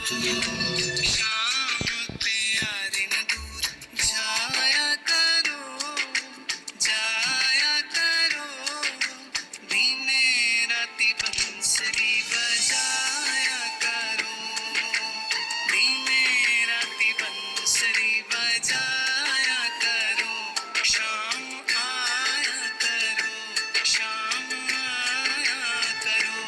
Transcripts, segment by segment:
शाम पे यार न दूर जाया करो, जाया करो, दिने राती बंसरी बजाया करो, दिने राती बंसरी बजाया करो, शाम आया करो, शाम आया करो।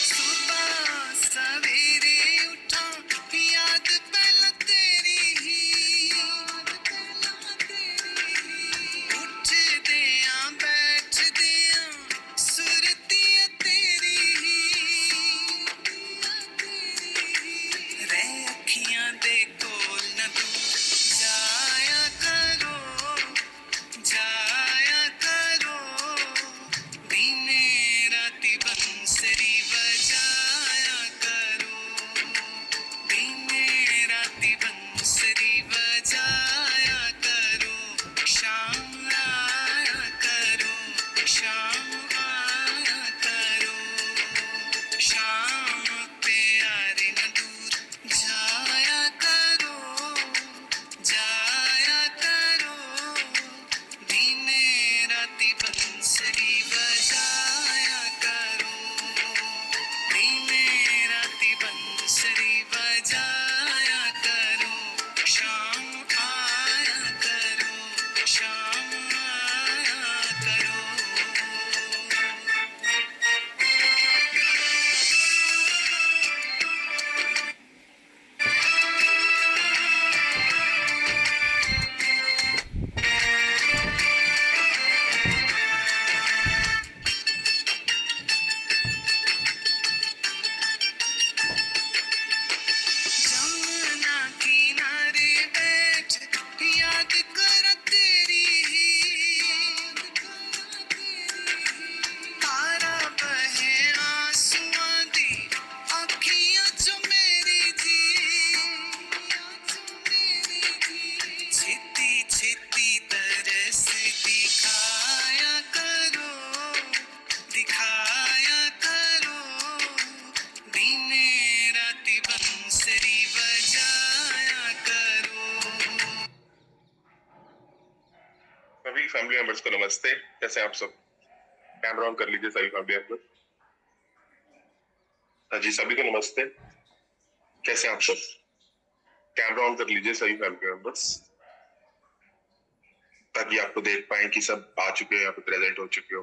सुबह सवेरे उठा याद पहला तेरी ही, उठदे बैठदे सुरती तेरी ही, रह अखियां दे कोल न दूर जाया करो, जाया करो, दिने राती बंसरी बजाया करो, दिने राती बंसरी बजाया करो, शाम आया करो, शाम आया करो, शाम पे यार न दूर जाया करो, जाया करो, दिने राती बंसरी बजाया करो, दिने राती बंसरी बजाया करो, शाम आया करो, शाम आया करो। जमुना किनारे बैठ याद कर तेरी ही, तारा बहे आंसुआं दी अखियां चो मेरी थी, छिती छिती तरस दिखाया करो, दिखाया करो, दिने राती बंसरी बजाया करो। सभी फैमिली मेंबर्स को नमस्ते। कैसे हैं आप सब? कैमरा ऑन कर लीजिए सभी फैमिली मेंबर्स। हाँ जी, सभी को नमस्ते। कैसे हैं आप सब? कैमरा ऑन कर लीजिए सभी फैमिली मेंबर्स, ताकि आपको देख पाए कि सब आ चुके हो, यहाँ पे प्रेजेंट हो चुके हो।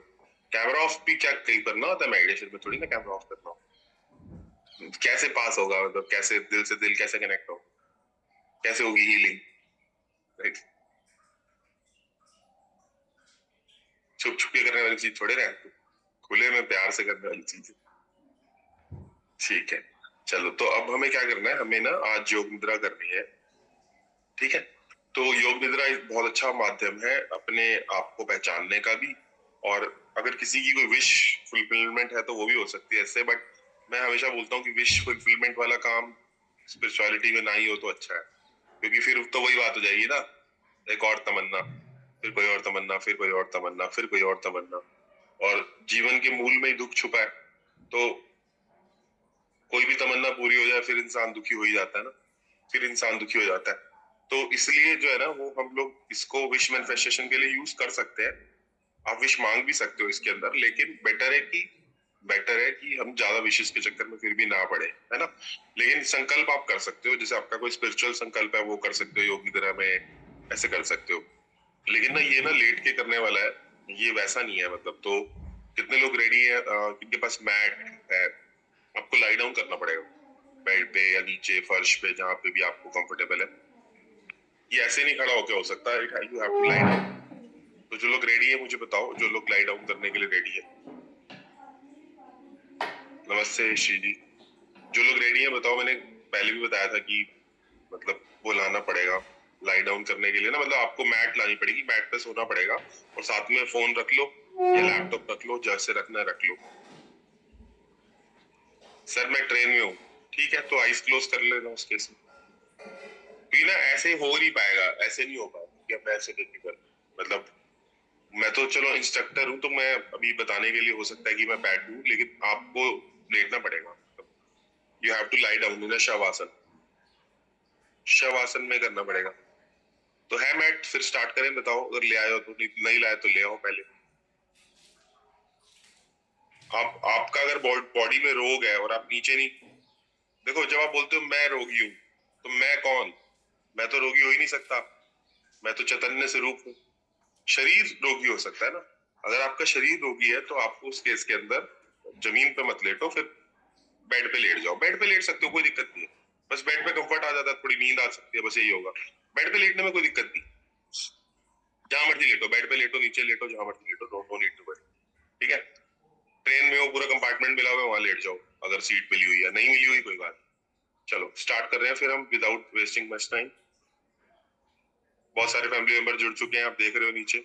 कैमरा ऑफ भी क्या कहीं करना होता है मेडिटेशन में, थोड़ी ना कैमरा ऑफ करना हो। कैसे पास होगा, मतलब कैसे दिल से दिल कैसे कनेक्ट हो, कैसे होगी हीलिंग, राइट? छुप छुप के करने वाली चीज थोड़े ना, खुले में प्यार से करने वाली चीज है। ठीक है, चलो तो अब हमें क्या करना है, हमें ना आज योग निद्रा करनी है। ठीक है, तो योग निद्रा एक बहुत अच्छा माध्यम है अपने आप को पहचानने का भी, और अगर किसी की कोई विश फुलफिलमेंट है तो वो भी हो सकती है इससे। बट मैं हमेशा बोलता हूँ कि विश फुलफिलमेंट वाला काम स्पिरिचुअलिटी में ना ही हो तो अच्छा है, क्योंकि फिर तो वही बात हो जाएगी ना, एक और तमन्ना, फिर कोई और तमन्ना, फिर कोई और तमन्ना, फिर कोई और तमन्ना, और जीवन के मूल में ही दुख छुपा है। तो कोई भी तमन्ना पूरी हो जाए फिर इंसान दुखी हो ही जाता है ना, फिर इंसान दुखी हो जाता है। तो इसलिए जो है ना, वो हम लोग इसको विश मैनिफेस्टेशन के लिए यूज कर सकते हैं। आप विश मांग भी सकते हो इसके अंदर, लेकिन बेटर है कि हम ज्यादा विशेष के चक्कर में फिर भी ना पड़े, है ना। लेकिन संकल्प आप कर सकते हो, जैसे आपका कोई स्पिरिचुअल संकल्प है वो कर सकते हो, योग की तरह में ऐसे कर सकते हो। लेकिन ना ये ना लेट के करने वाला है, ये वैसा नहीं है। मतलब तो कितने लोग रेडी है, किनके पास मैट है, आपको लाई डाउन करना पड़ेगा बेड पे या नीचे फर्श पे, जहां पे भी आपको कंफर्टेबल है। ये ऐसे नहीं खड़ा होके हो सकता है, you have to lie down. तो जो लोग रेडी है मुझे बताओ, जो लोग लाई डाउन करने के लिए रेडी है। नमस्ते श्री जी, जो लोग रेडी है बताओ। मैंने पहले भी बताया था कि मतलब वो लाना पड़ेगा लाई डाउन करने के लिए ना, मतलब आपको मैट लानी पड़ेगी, मैट पे सोना पड़ेगा और साथ में फोन रख लो या लैपटॉप रख लो, जैसे रखना है रख लो। सर मैं ट्रेन में हूँ, ठीक है तो आइस क्लोज कर लेना उस केस में। ना ऐसे हो नहीं पाएगा, ऐसे नहीं हो पाएगा कि अब ऐसे डिफिकल्ट, मतलब मैं तो चलो इंस्ट्रक्टर हूँ तो मैं अभी बताने के लिए हो सकता है कि मैं बैठूं, लेकिन आपको लेटना पड़ेगा। You have to lie down in shavasana, शवासन में करना पड़ेगा। तो है मैट, फिर स्टार्ट करें, बताओ अगर ले आए हो तो, नहीं लाए तो ले आओ पहले। आप आपका अगर बॉडी में रोग है और आप नीचे नहीं, देखो जब आप बोलते हो मैं रोगी हूँ, तो मैं कौन, मैं तो रोगी हो ही नहीं सकता, मैं तो चैतन्य स्वरूप हूँ। शरीर रोगी हो सकता है ना, अगर आपका शरीर रोगी है तो आपको उस केस के अंदर जमीन पे मत लेटो, फिर बेड पे लेट जाओ। बेड पे लेट सकते हो, कोई दिक्कत नहीं है, बस बेड पे कंफर्ट आ जाता है, थोड़ी नींद आ सकती है, बस यही होगा। बेड पे लेटने में कोई दिक्कत नहीं, जहां मर्जी लेटो, बेड पे लेटो, नीचे लेटो, जहां मर्जी लेटो, नो नीड टू वरी, ठीक है। ट्रेन में हो, पूरा कंपार्टमेंट मिला हुआ है, वहां लेट जाओ, अगर सीट मिली हुई है, नहीं मिली हुई कोई बात। चलो स्टार्ट कर रहे हैं फिर हम विदाउट वेस्टिंग मच टाइम। बहुत सारे फैमिली मेंबर जुड़ चुके हैं, आप देख रहे हो नीचे।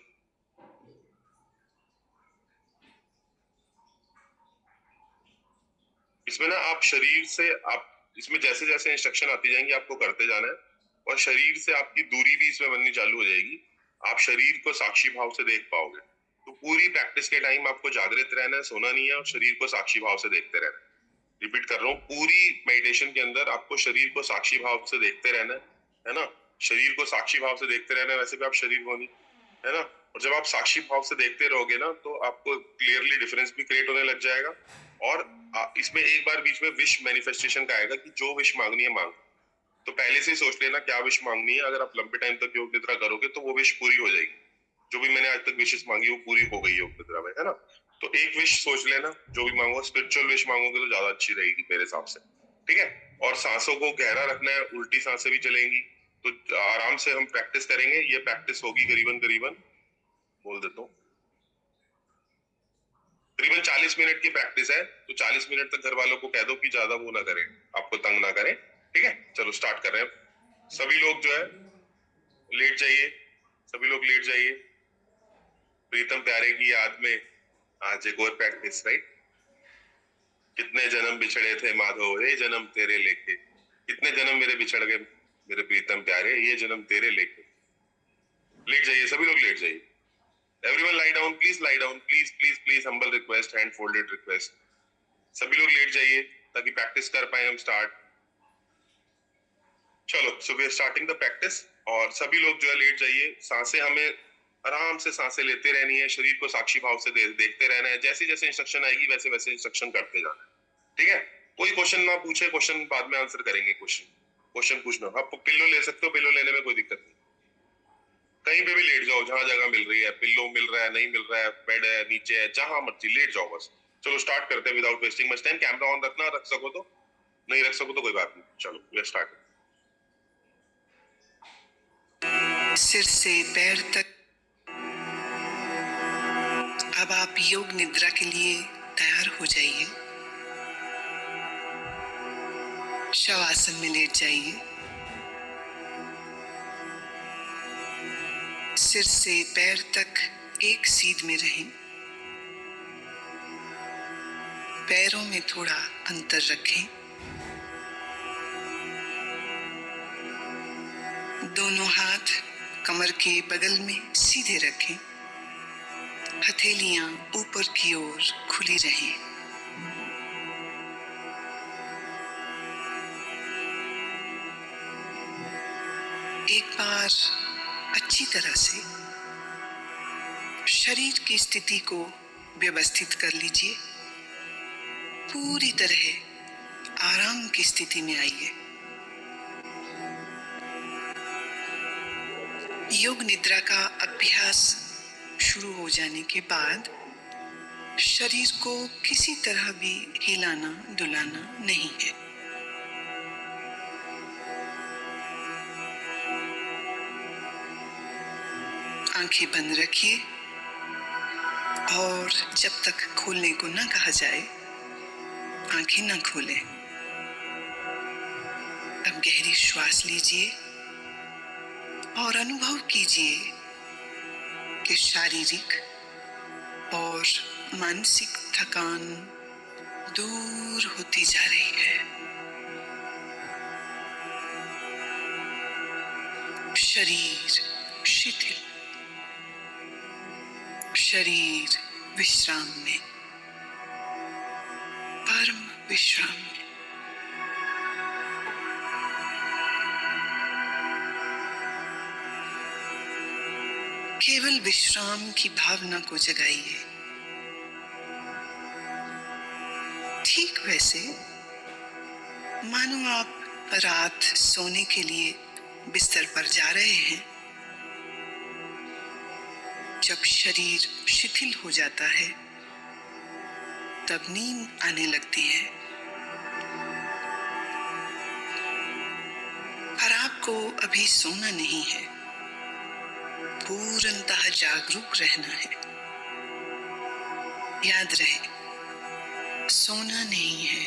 इसमें ना आप शरीर से, आप इसमें जैसे जैसे इंस्ट्रक्शन आती जाएंगी आपको करते जाना है, और शरीर से आपकी दूरी भी इसमें बननी चालू हो जाएगी। आप शरीर को साक्षी भाव से देख पाओगे। तो पूरी प्रैक्टिस के टाइम आपको जागृत रहना है, सोना नहीं है, और शरीर को साक्षी भाव से देखते रहना है। रिपीट कर रहा हूँ, पूरी मेडिटेशन के अंदर आपको शरीर को साक्षी भाव से देखते रहना है ना, शरीर को साक्षी भाव से देखते रहना है, वैसे भी आप शरीर हो नहीं, है ना। और जब आप साक्षी भाव से देखते रहोगे ना, तो आपको क्लियरली डिफरेंस भी क्रिएट होने लग जाएगा। और इसमें एक बार बीच में विश मैनिफेस्टेशन का आएगा कि जो विश मांगनी है मांग, तो पहले से ही सोच लेना क्या विश मांगनी है। अगर आप लंबे टाइम तक योग निद्रा करोगे तो वो विश पूरी हो जाएगी। जो भी मैंने आज तक विशेष मांगी वो पूरी हो गई योग निद्रा में, है ना। तो एक विश सोच लेना, जो भी मांगो, स्पिरिचुअल विश मांगोगे तो ज्यादा अच्छी रहेगी मेरे हिसाब से, ठीक है। और सांसों को गहरा रखना है, उल्टी सांसें भी चलेंगी, तो आराम से हम प्रैक्टिस करेंगे। ये प्रैक्टिस होगी करीबन करीबन, बोल देता हूँ, करीबन 40 मिनट की प्रैक्टिस है। तो 40 मिनट तक घर वालों को कह दो कि ज्यादा वो ना करें, आपको तंग ना करें, ठीक है। चलो स्टार्ट कर रहे हैं। सभी लोग जो है लेट जाइए, सभी लोग लेट जाइए। प्रीतम प्यारे की याद में आज एक और प्रैक्टिस, राइट। कितने जन्म बिछड़े थे माधव, ये जन्म तेरे लेके, कितने जन्म मेरे बिछड़ गए मेरे प्रीतम प्यारे, ये जन्म तेरे लेके। लेट जाइए, सभी लोग लेट जाइए। Everyone lie down please, lie down please please please, humble request, hand folded request. सभी लोग लेट जाइए ताकि प्रैक्टिस कर पाए हम स्टार्ट। चलो so we are starting the practice, और सभी लोग जो है लेट जाइए। सांसें हमें आराम से सांसें लेते रहनी है, शरीर को साक्षी भाव से देखते रहना है। जैसे जैसे इंस्ट्रक्शन आएगी वैसे वैसे इंस्ट्रक्शन करते जाना है, ठीक है। कोई क्वेश्चन ना पूछे, क्वेश्चन बाद में आंसर करेंगे। क्वेश्चन पूछना, आप पिल्लो ले सकते हो, पिल्लो लेने में कोई दिक्कत नहीं। कहीं पे भी लेट जाओ, जहां जगह मिल रही है, पिल्लो मिल रहा है, नहीं मिल रहा है, बेड है, नीचे है, जहां मर्जी लेट जाओ बस। चलो स्टार्ट करते हैं without wasting much time. Camera on रखना, रख सको तो, नहीं रख सको तो कोई बात नहीं। चलो वी स्टार्ट। सिर से पैर तक अब आप योग निद्रा के लिए तैयार हो जाइए। शवासन में लेट जाइए। सिर से पैर तक एक सीध में रहें। पैरों में थोड़ा अंतर रखें। दोनों हाथ कमर के बगल में सीधे रखें। हथेलियां ऊपर की ओर खुली रहें। एक बार अच्छी तरह से शरीर की स्थिति को व्यवस्थित कर लीजिए। पूरी तरह आराम की स्थिति में आइए। योग निद्रा का अभ्यास शुरू हो जाने के बाद शरीर को किसी तरह भी हिलाना डुलाना नहीं है। आंखें बंद रखिए, और जब तक खोलने को ना कहा जाए आंखें ना खोलें। गहरी श्वास लीजिए और अनुभव कीजिए कि शारीरिक और मानसिक थकान दूर होती जा रही है। शरीर शिथिल, शरीर विश्राम में, परम विश्राम में। केवल विश्राम की भावना को जगाइए। ठीक वैसे मानो आप रात सोने के लिए बिस्तर पर जा रहे हैं। जब शरीर शिथिल हो जाता है तब नींद आने लगती है, पर आपको अभी सोना नहीं है, पूर्णतः जागरूक रहना है। याद रहे, सोना नहीं है,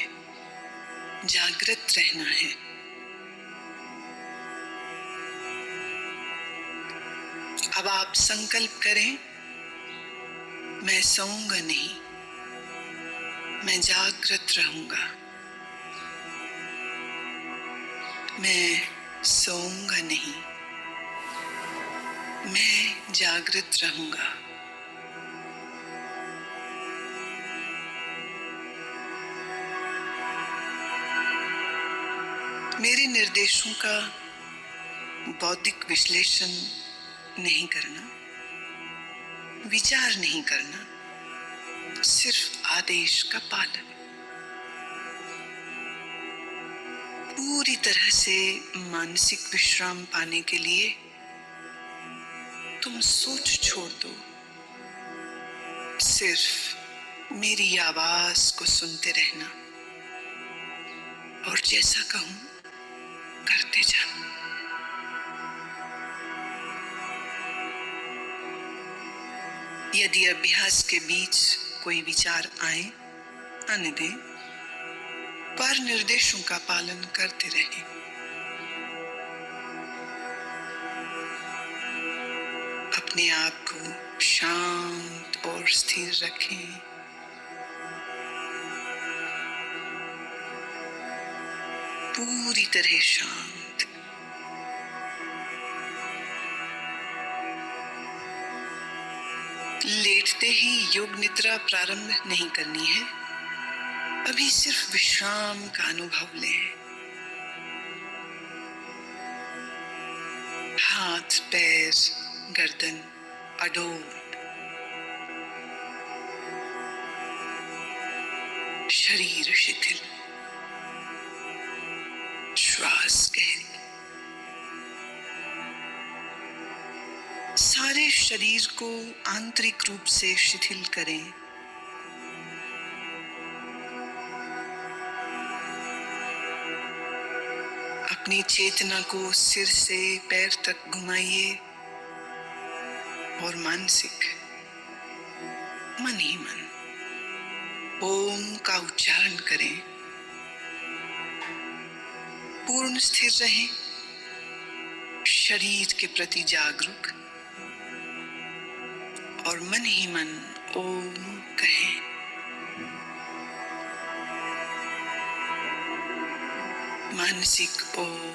जागृत रहना है। अब आप संकल्प करें, मैं सोऊंगा नहीं, मैं जागृत रहूंगा। मैं सोऊंगा नहीं, मैं जागृत रहूंगा। मेरे निर्देशों का बौद्धिक विश्लेषण नहीं करना, विचार नहीं करना, सिर्फ आदेश का पालन। पूरी तरह से मानसिक विश्राम पाने के लिए तुम सोच छोड़ दो, सिर्फ मेरी आवाज को सुनते रहना और जैसा कहूं करते जाना। यदि अभ्यास के बीच कोई विचार आने दें, पर निर्देशों का पालन करते रहें। अपने आप को शांत और स्थिर रखें। पूरी तरह शांत। लेटते ही योग निद्रा प्रारंभ नहीं करनी है। अभी सिर्फ विश्राम का अनुभव लें। हाथ, पैर, गर्दन अडोल, शरीर शिथिल, श्वास गहरी। सारे शरीर को आंतरिक रूप से शिथिल करें। अपनी चेतना को सिर से पैर तक घुमाइए और मानसिक मन ही मन ओम का उच्चारण करें। पूर्ण स्थिर रहें, शरीर के प्रति जागरूक और मन ही मन ओम कहें। मानसिक ओम,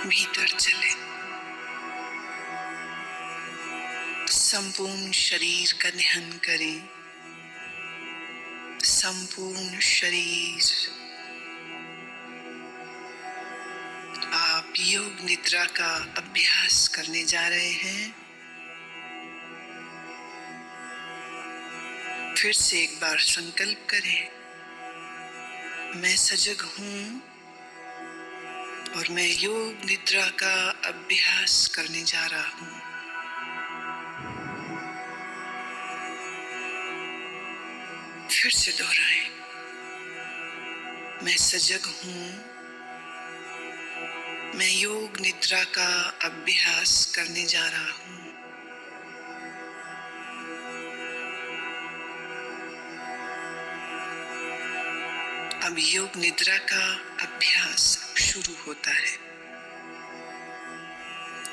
भीतर चले। संपूर्ण शरीर का ध्यान करें। संपूर्ण शरीर। आप योग निद्रा का अभ्यास करने जा रहे हैं। फिर से एक बार संकल्प करें, मैं सजग हूं और मैं योग निद्रा का अभ्यास करने जा रहा हूं। फिर से दोहराएं, मैं सजग हूं, मैं योग निद्रा का अभ्यास करने जा रहा हूं। अब योग निद्रा का अभ्यास शुरू होता है।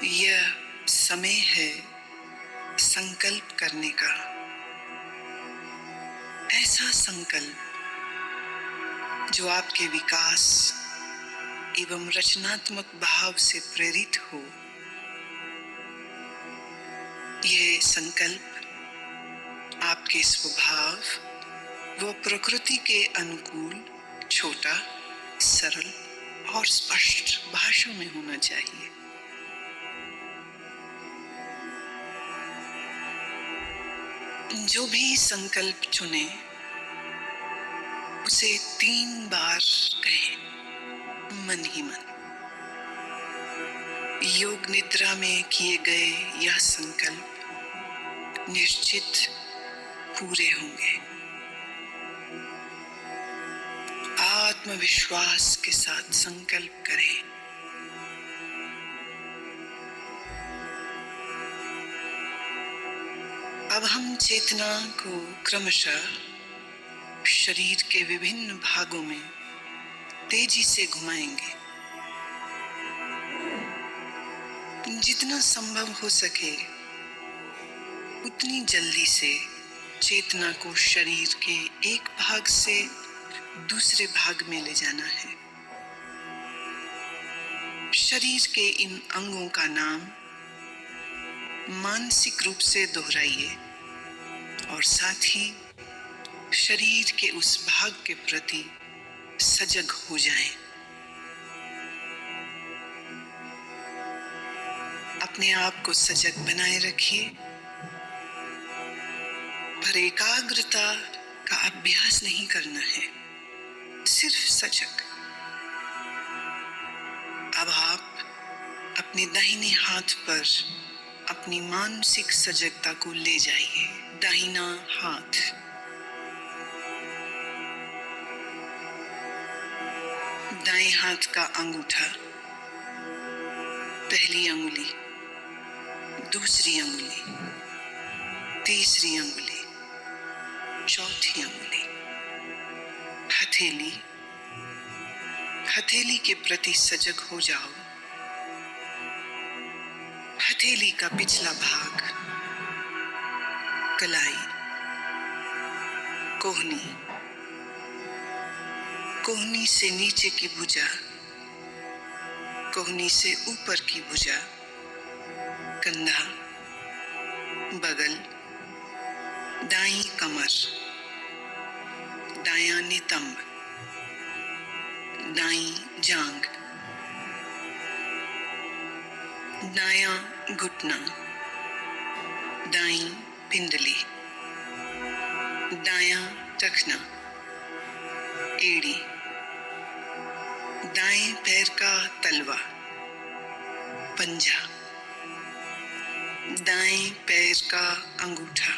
यह समय है संकल्प करने का। ऐसा संकल्प जो आपके विकास एवं रचनात्मक भाव से प्रेरित हो। यह संकल्प आपके स्वभाव व प्रकृति के अनुकूल, छोटा, सरल और स्पष्ट भाषा में होना चाहिए। जो भी संकल्प चुने उसे 3 बार कहें, मन ही मन। योग निद्रा में किए गए यह संकल्प निश्चित पूरे होंगे। आत्मविश्वास के साथ संकल्प करें। अब हम चेतना को क्रमशः शरीर के विभिन्न भागों में तेजी से घुमाएंगे। जितना संभव हो सके उतनी जल्दी से चेतना को शरीर के एक भाग से दूसरे भाग में ले जाना है। शरीर के इन अंगों का नाम मानसिक रूप से दोहराइए और साथ ही शरीर के उस भाग के प्रति सजग हो जाएं। अपने आप को सजग बनाए रखिए, पर एकाग्रता का अभ्यास नहीं करना है, सिर्फ सजग। अब आप अपने दाहिने हाथ पर अपनी मानसिक सजगता को ले जाइए। दाहिना हाथ, दाएं हाथ का अंगूठा, पहली अंगुली, दूसरी अंगुली, तीसरी अंगुली, चौथी अंगुली, हथेली। हथेली के प्रति सजग हो जाओ। हथेली का पिछला भाग, कलाई, कोहनी, कोहनी से नीचे की भुजा, कोहनी से ऊपर की भुजा, कंधा, बगल, दाईं कमर, दायां नितंब, दाईं जांघ, दायां घुटना, दाईं पिंडली, दायां टखना, एड़ी, दाएं पैर का तलवा, पंजा, दाएं पैर का अंगूठा,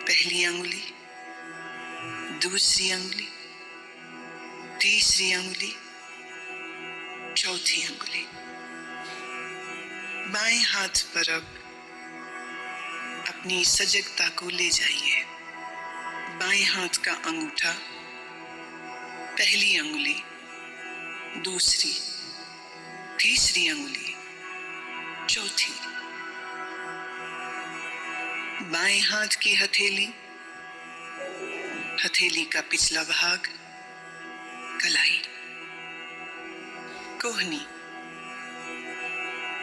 पहली अंगुली, दूसरी अंगुली, तीसरी अंगुली, चौथी अंगुली। बाएं हाथ पर अब अपनी सजगता को ले जाइए। बाएं हाथ का अंगूठा, पहली अंगुली, दूसरी, तीसरी अंगुली, चौथी। बाएं हाथ की हथेली, हथेली का पिछला भाग, कलाई, कोहनी,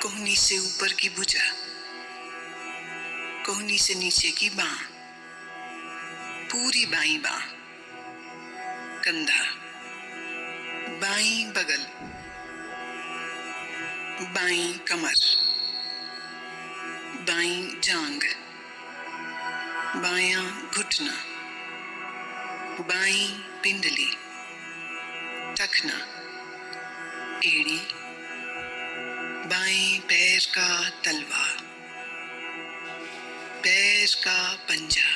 कोहनी से ऊपर की भुजा, कोहनी से नीचे की बांह, पूरी बाईं बांह, कंधा, बाईं बगल, बाईं कमर, बाईं जांघ, बायां घुटना, बाईं पिंडली, टखना, एड़ी, बाएं पैर का तलवा, पैर का पंजा,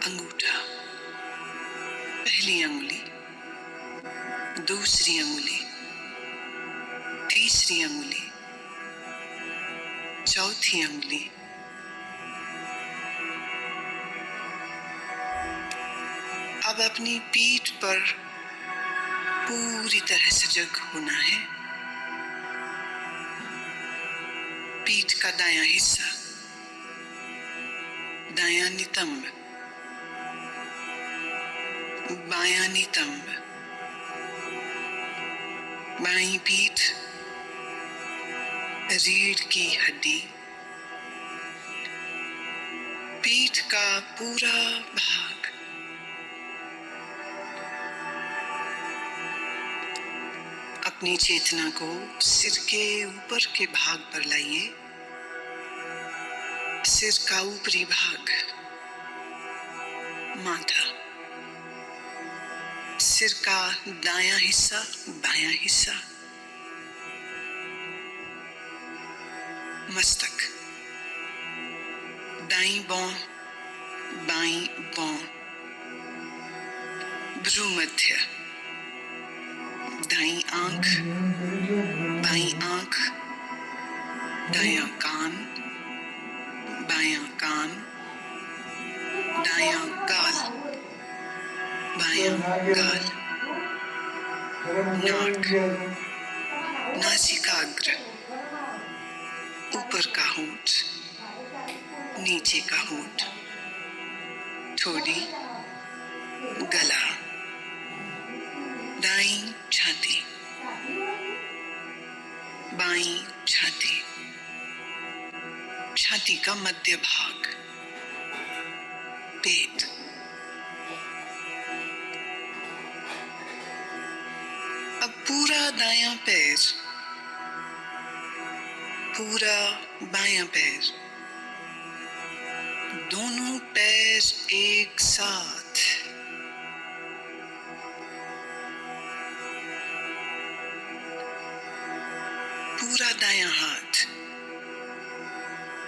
अंगूठा, पहली अंगुली, दूसरी अंगुली, तीसरी अंगुली, चौथी अंगुली। अब अब अपनी पीठ पर पूरी तरह सजग होना है। पीठ का दायां हिस्सा, दायां नितंब, बायां नितंब, बाईं पीठ, रीढ़ की हड्डी, पीठ का पूरा भाग, अपनी चेतना को सिर के ऊपर के भाग पर लाइए। सिर का ऊपरी भाग, माथा, सिर का दायां हिस्सा, बायां हिस्सा, मस्तक, दाईं भौं, बाईं भौं, भ्रूमध्य, दाईं आंख, बाईं आंख, दायां कान, बायां कान, दायां गाल, बायां गाल, नाक, नासिकाग्र, ऊपर का होंठ, नीचे का होंठ, ठोड़ी, गला, दाईं छाती, बाईं छाती, छाती का मध्य भाग, पेट, अब पूरा दायां पैर, पूरा बायां पैर, दोनों पैर एक साथ, पूरा दायां हाथ,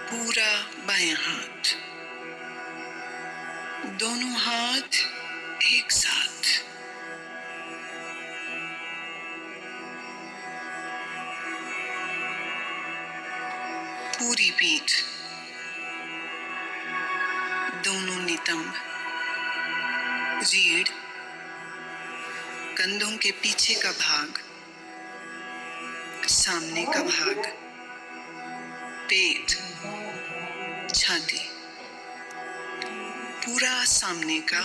पूरा बायां हाथ, दोनों हाथ एक साथ, पूरी पीठ, दोनों नितंब, रीढ़, कंधों के पीछे का भाग, सामने का भाग, पेट, छाती, पूरा सामने का,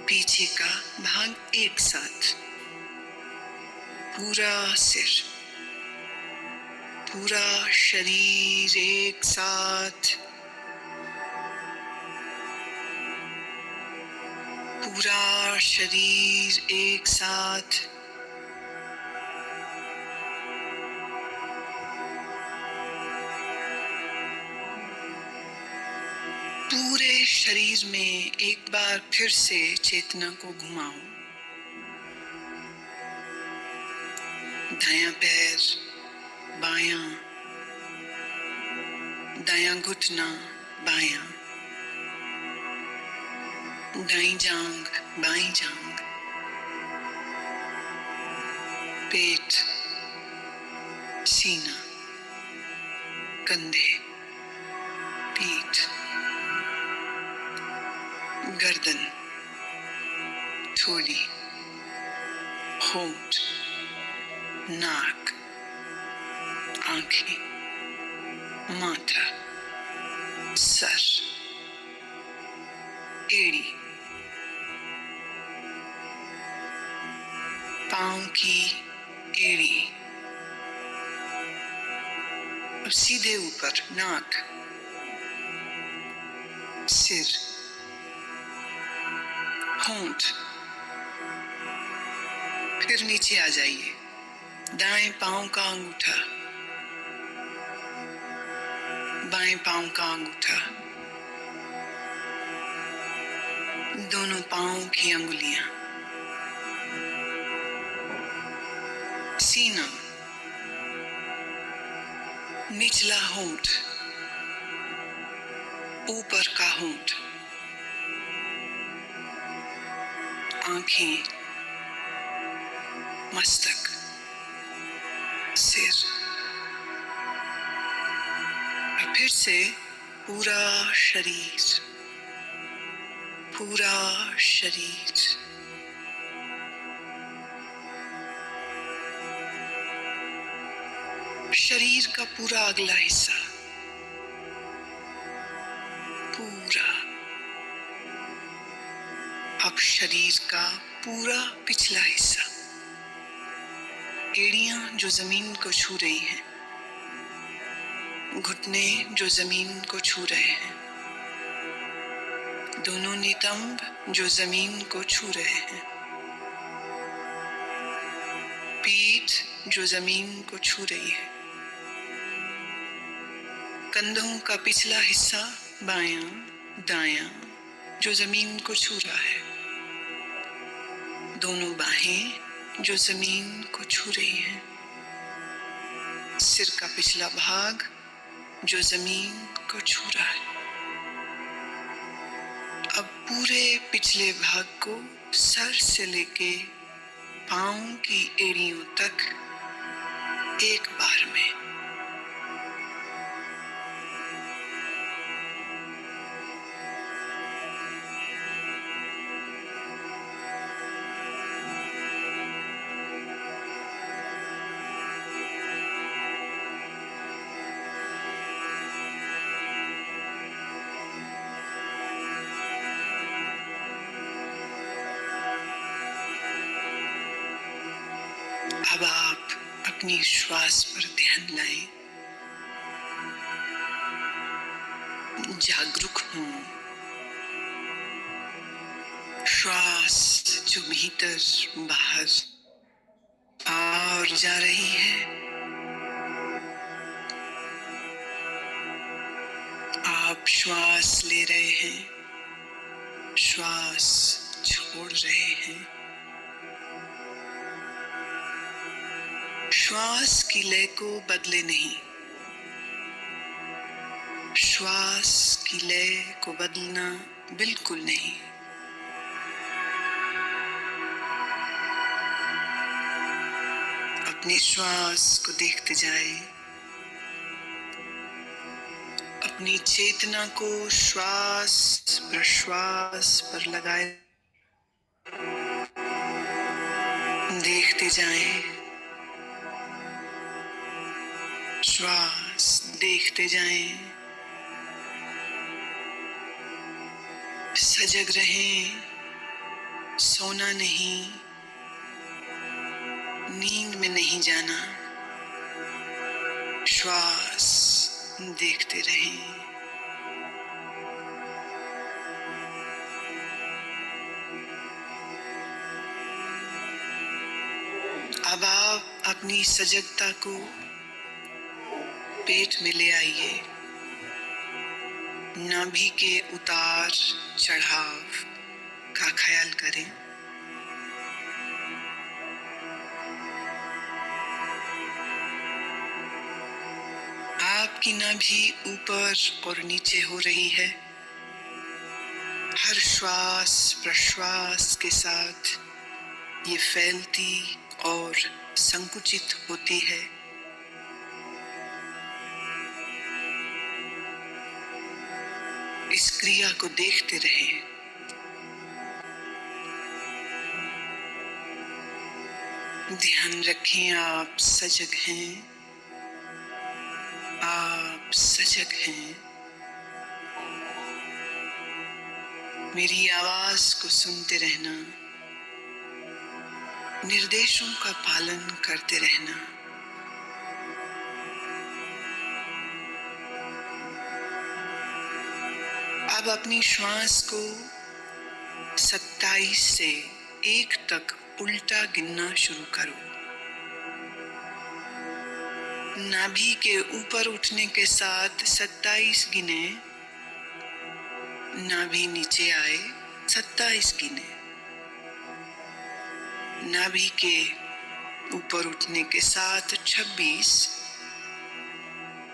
पीछे का भाग एक साथ, पूरा सिर, पूरा शरीर एक साथ, पूरा शरीर एक साथ, पूरे शरीर में एक बार फिर से चेतना को घुमाओ। दायां पैर, बायां, दायां घुटना, बायां, दाईं जांघ, बाईं जांघ, पेट, सीना, कंधे, पीठ, गर्दन, थोड़ी, होंठ, नाक, आंखें, माथा, सर, एड़ी, पांव की एड़ी, और सीधे ऊपर नाक, सिर, होंठ, फिर नीचे आ जाइए। दाएं पांव का अंगूठा, बाएं पांव का अंगूठा, दोनों पांव की अंगुलियां, सीना, निचला होंठ, ऊपर का होंठ, आंखें, मस्तक, सिर, और फिर से पूरा शरीर, पूरा शरीर, शरीर का पूरा अगला हिस्सा, पूरा। अब शरीर का पूरा पिछला हिस्सा, एड़ियां जो जमीन को छू रही हैं, घुटने जो जमीन को छू रहे हैं, दोनों नितंब जो जमीन को छू रहे हैं, पीठ जो जमीन को छू रही है, कंधों का पिछला हिस्सा बायां दायां जो जमीन को छू रहा है, दोनों बाहें जो जमीन को छू रही हैं, सिर का पिछला भाग जो जमीन को छू रहा है। अब पूरे पिछले भाग को सर से लेके पांव की एड़ियों तक एक बार में। अब आप अपनी श्वास पर ध्यान लाएं, जागरूक हों। श्वास जो भीतर बाहर आ और जा रही है, आप श्वास ले रहे हैं, श्वास छोड़ रहे हैं। श्वास की लय को बदले नहीं, श्वास की लय को बदलना बिल्कुल नहीं। अपनी श्वास को देखते जाएं, अपनी चेतना को श्वास प्रश्वास पर लगाए देखते जाएं, श्वास देखते जाएं, सजग रहें, सोना नहीं, नींद में नहीं जाना, श्वास देखते रहें। अब आप अपनी सजगता को पेट में ले आइए, नाभि के उतार चढ़ाव का ख्याल करें। आपकी नाभि ऊपर और नीचे हो रही है। हर श्वास प्रश्वास के साथ ये फैलती और संकुचित होती है। इस क्रिया को देखते रहें। ध्यान रखें, आप सजग हैं, आप सजग हैं। मेरी आवाज को सुनते रहना, निर्देशों का पालन करते रहना। अब अपनी श्वास को 27 से 1 तक उल्टा गिनना शुरू करो। नाभि के ऊपर उठने के साथ 27 गिने, नाभि नीचे आए 27 गिने, नाभि के ऊपर उठने के साथ 26,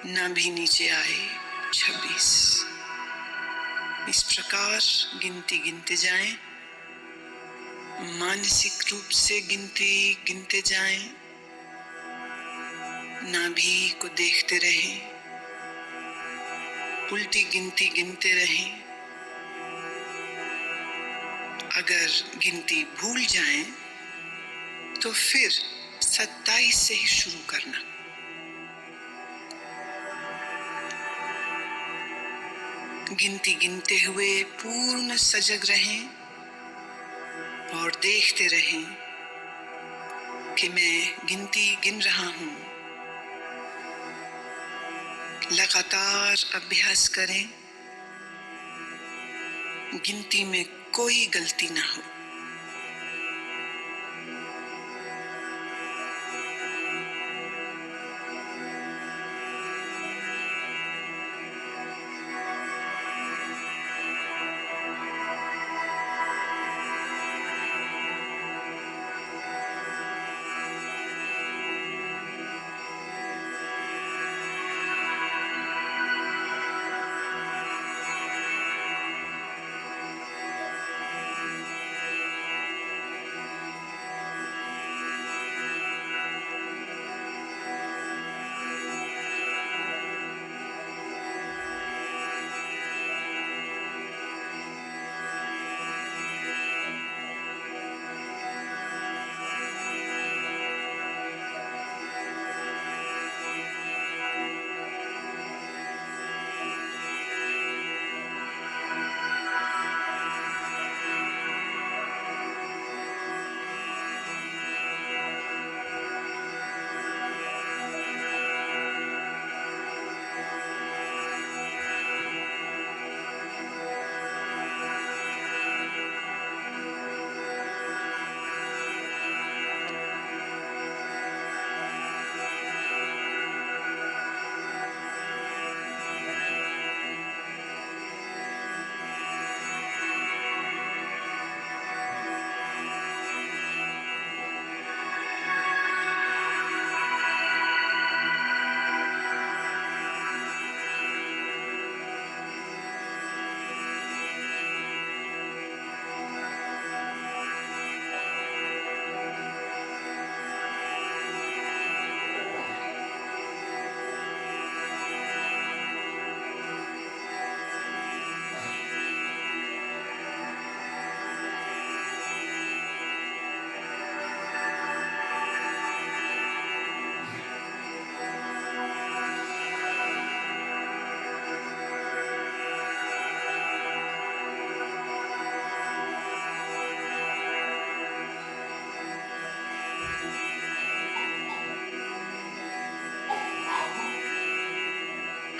नाभि नीचे आए 26। इस प्रकार गिनती गिनते जाएं, मानसिक रूप से गिनती गिनते जाएं, नाभि को देखते रहें, उल्टी गिनती गिनते रहें। अगर गिनती भूल जाएं तो फिर 27 से ही शुरू करना। गिनती गिनते हुए पूर्ण सजग रहें और देखते रहें कि मैं गिनती गिन रहा हूं। लगातार अभ्यास करें, गिनती में कोई गलती ना हो।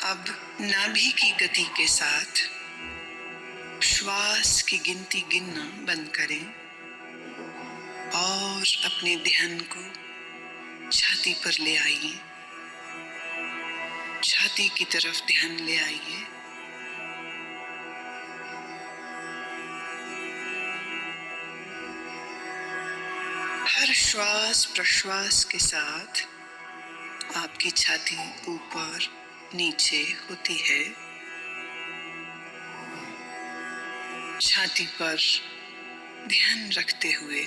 अब नाभि की गति के साथ श्वास की गिनती गिनना बंद करें और अपने ध्यान को छाती पर ले आइए। छाती की तरफ ध्यान ले आइए। हर श्वास प्रश्वास के साथ आपकी छाती ऊपर नीचे होती है। छाती पर ध्यान रखते हुए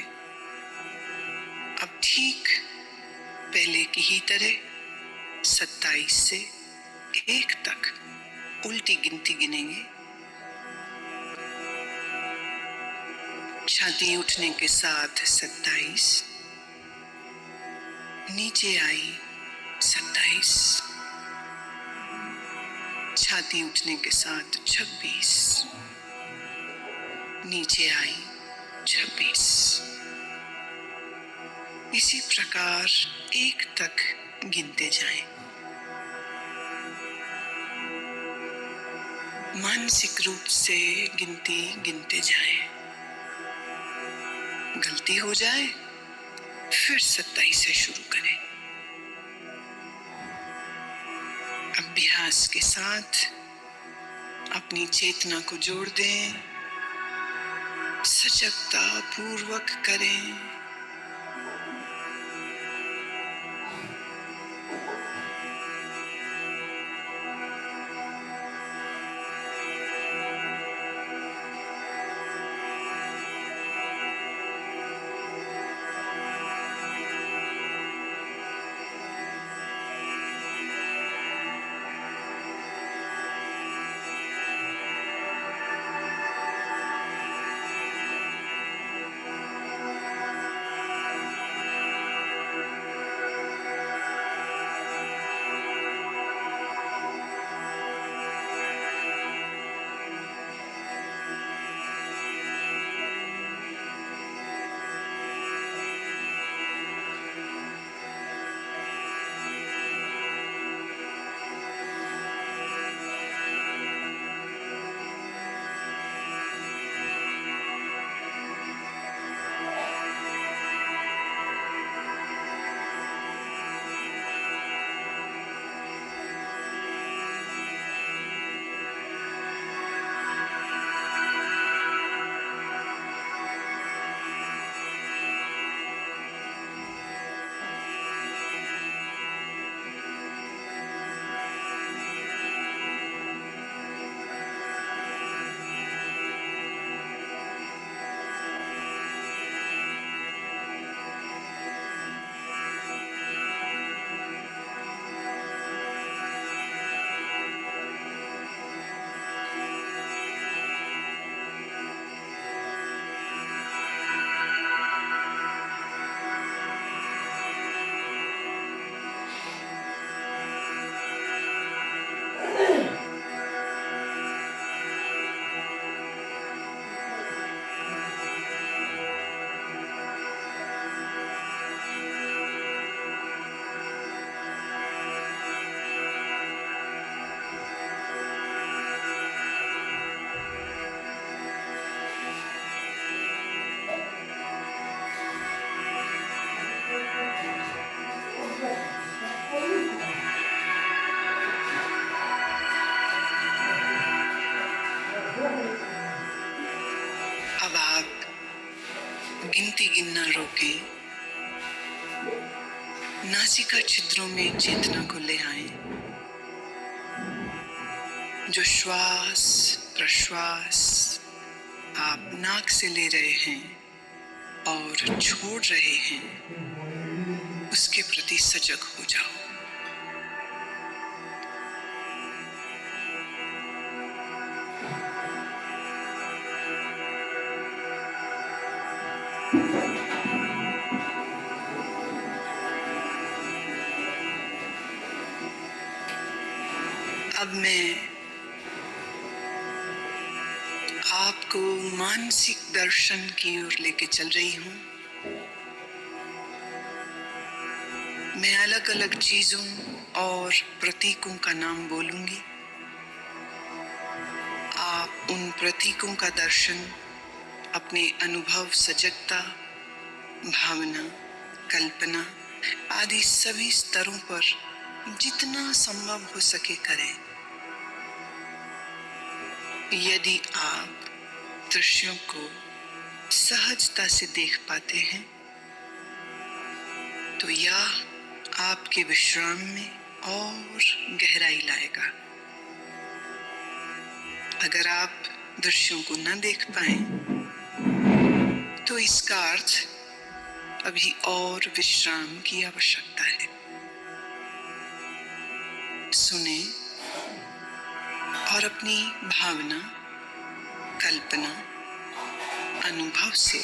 अब ठीक पहले की ही तरह 27 से 1 तक उल्टी गिनती गिनेंगे। छाती उठने के साथ 27, नीचे आई 27, छाती उठने के साथ 26, नीचे आई 26। इसी प्रकार 1 तक गिनते जाएं। मानसिक रूप से गिनती गिनते जाएं। गलती हो जाए फिर 27 से शुरू करें। अभ्यास के साथ अपनी चेतना को जोड़ दें, सजगता पूर्वक करें। नासिका छिद्रों में चेतना को ले आए। जो श्वास प्रश्वास आप नाक से ले रहे हैं और छोड़ रहे हैं, उसके प्रति सजग हो जाओ। अब मैं आपको मानसिक दर्शन की ओर लेके चल रही हूँ। मैं अलग अलग चीजों और प्रतीकों का नाम बोलूंगी। आप उन प्रतीकों का दर्शन अपने अनुभव, सजगता, भावना, कल्पना आदि सभी स्तरों पर जितना संभव हो सके करें। यदि आप दृश्यों को सहजता से देख पाते हैं तो यह आपके विश्राम में और गहराई लाएगा। अगर आप दृश्यों को न देख पाएं तो इसका अर्थ अभी और विश्राम की आवश्यकता है। सुने और अपनी भावना, कल्पना, अनुभव से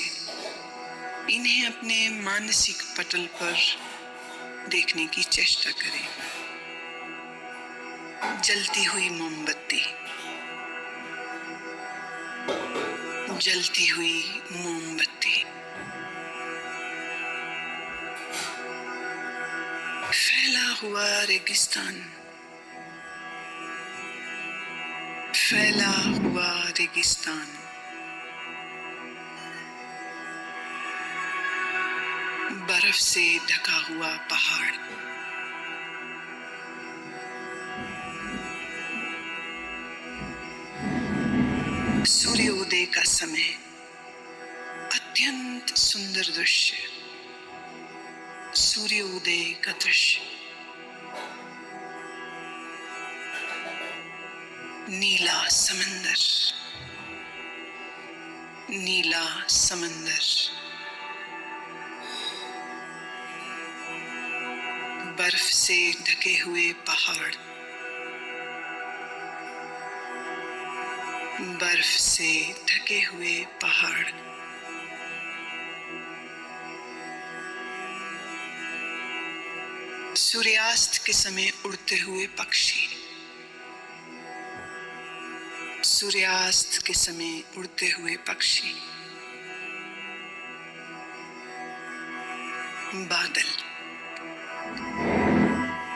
इन्हें अपने मानसिक पटल पर देखने की चेष्टा करें। जलती हुई मोमबत्ती, जलती हुई मोमबत्ती, फैला हुआ रेगिस्तान, फैला हुआ रेगिस्तान, बर्फ से ढका हुआ पहाड़, सूर्योदय का समय, अत्यंत सुंदर दृश्य, सूर्योदय का दृश्य, नीला समंदर, नीला समंदर, बर्फ से ढके हुए पहाड़, बर्फ से ढके हुए पहाड़, सूर्यास्त के समय उड़ते हुए पक्षी, सूर्यास्त के समय उड़ते हुए पक्षी, बादल,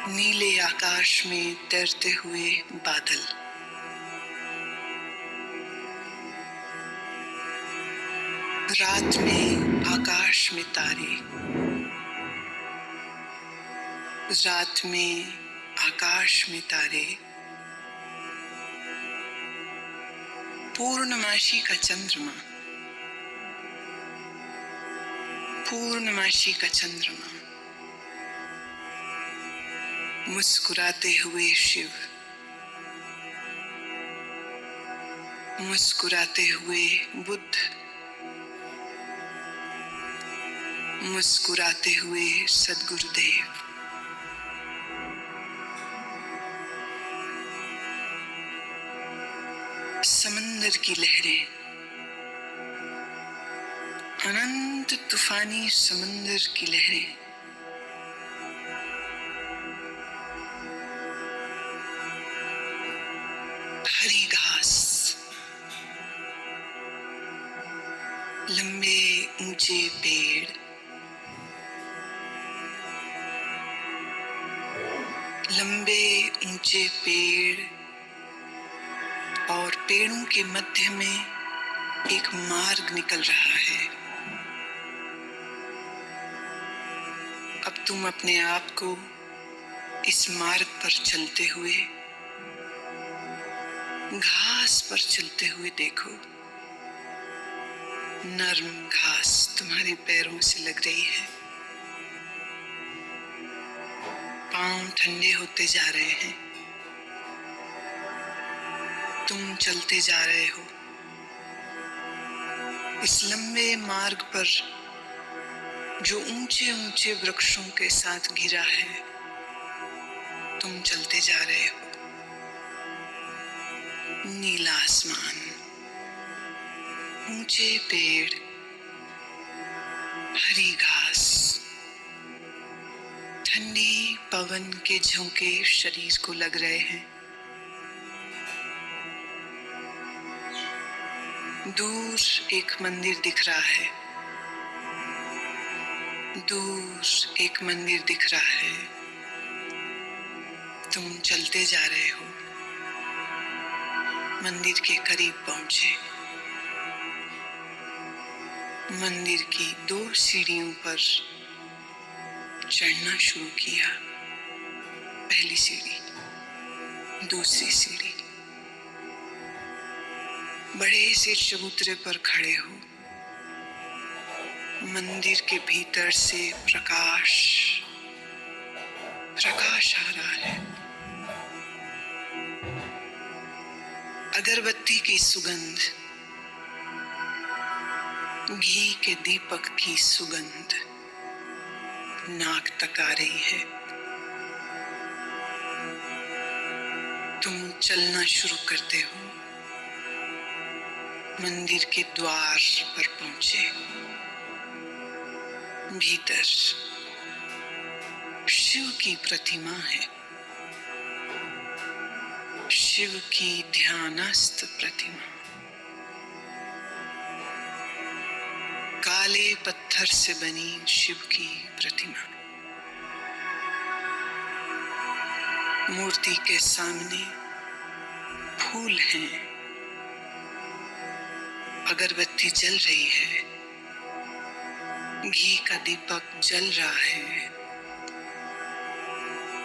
नीले आकाश में तैरते हुए बादल, रात में आकाश में तारे, रात में आकाश में तारे, पूर्णमासी का चंद्रमा, पूर्णमासी का चंद्रमा, मुस्कुराते हुए शिव, मुस्कुराते हुए बुद्ध, मुस्कुराते हुए सद्गुरुदेव, समंदर की लहरें, अनंत तूफानी समंदर की लहरें, हरी घास, लंबे ऊंचे पेड़, लंबे ऊंचे पेड़ और पेड़ों के मध्य में एक मार्ग निकल रहा है। अब तुम अपने आप को इस मार्ग पर चलते हुए, घास पर चलते हुए देखो। नर्म घास तुम्हारे पैरों से लग रही है। ठंडे होते जा रहे हैं। तुम चलते जा रहे हो इस लंबे मार्ग पर जो ऊंचे ऊंचे वृक्षों के साथ घिरा है। तुम चलते जा रहे हो। नीला आसमान, ऊंचे पेड़, हरी घास, ठंडी पवन के झोंके शरीर को लग रहे हैं। दूर एक मंदिर दिख रहा है। दूर एक मंदिर दिख रहा है। तुम चलते जा रहे हो। मंदिर के करीब पहुंचे। मंदिर की 2 सीढ़ियों पर चढ़ना शुरू किया। पहली सीढ़ी, दूसरी सीढ़ी। बड़े से चबूतरे पर खड़े हो। मंदिर के भीतर से प्रकाश आ रहा है। अगरबत्ती की सुगंध, घी के दीपक की सुगंध नाक तक आ रही है। तुम चलना शुरू करते हो। मंदिर के द्वार पर पहुंचे। भीतर शिव की प्रतिमा है। शिव की ध्यानस्थ प्रतिमा। काले पत्थर से बनी शिव की प्रतिमा। मूर्ति के सामने फूल हैं। अगरबत्ती जल रही है। घी का दीपक जल रहा है।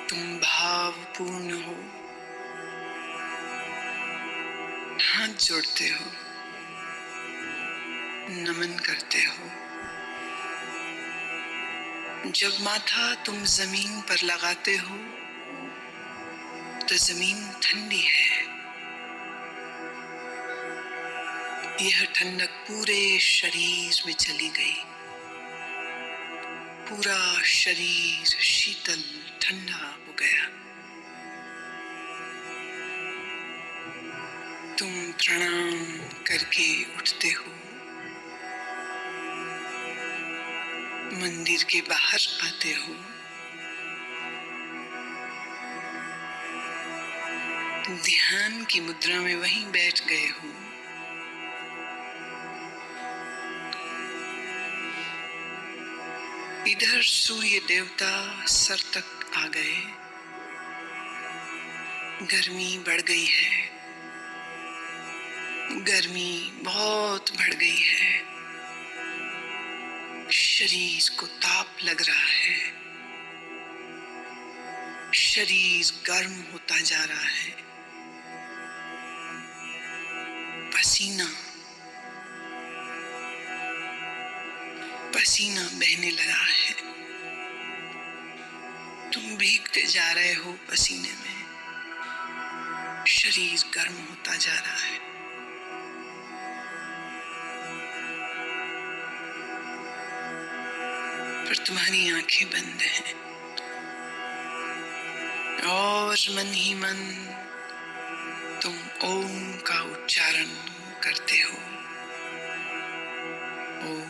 तुम भावपूर्ण हो। हाथ जोड़ते हो, नमन करते हो। जब माथा तुम जमीन पर लगाते हो तो जमीन ठंडी है। यह ठंडक पूरे शरीर में चली गई। पूरा शरीर शीतल ठंडा हो गया। तुम प्रणाम करके उठते हो। मंदिर के बाहर आते हो। ध्यान की मुद्रा में वहीं बैठ गए हो। इधर सूर्य देवता सर तक आ गए। गर्मी बढ़ गई है। गर्मी बहुत बढ़ गई है। शरीर को ताप लग रहा है। शरीर गर्म होता जा रहा है। पसीना बहने लगा है। तुम भीगते जा रहे हो पसीने में। शरीर गर्म होता जा रहा है। पर तुम्हारी आंखें बंद हैं और मन ही मन तुम ओम का उच्चारण करते हो। ओम।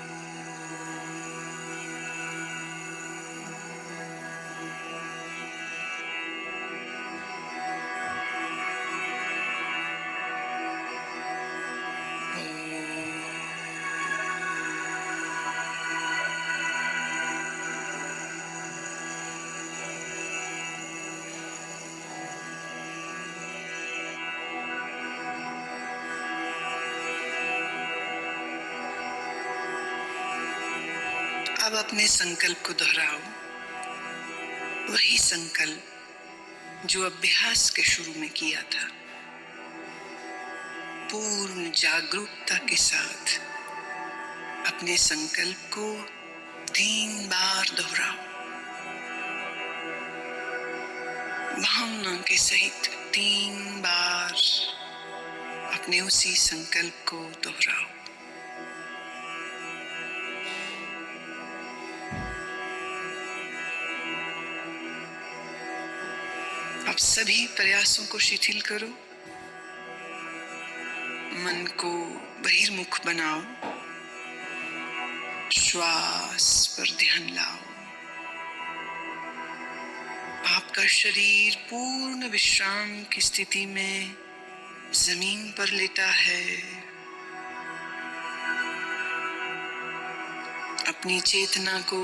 अब अपने संकल्प को दोहराओ। वही संकल्प जो अभ्यास के शुरू में किया था। पूर्ण जागरूकता के साथ अपने संकल्प को 3 बार दोहराओ। भावना के सहित 3 बार अपने उसी संकल्प को दोहराओ। अब सभी प्रयासों को शिथिल करो, मन को बहिर्मुख बनाओ, श्वास पर ध्यान लाओ। आपका शरीर पूर्ण विश्राम की स्थिति में जमीन पर लेटा है। अपनी चेतना को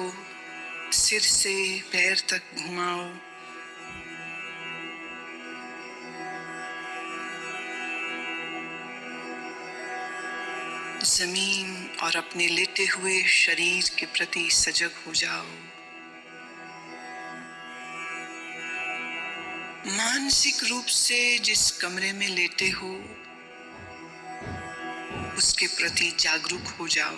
सिर से पैर तक घुमाओ। जमीन और अपने लेटे हुए शरीर के प्रति सजग हो जाओ। मानसिक रूप से जिस कमरे में लेटे हो उसके प्रति जागरूक हो जाओ।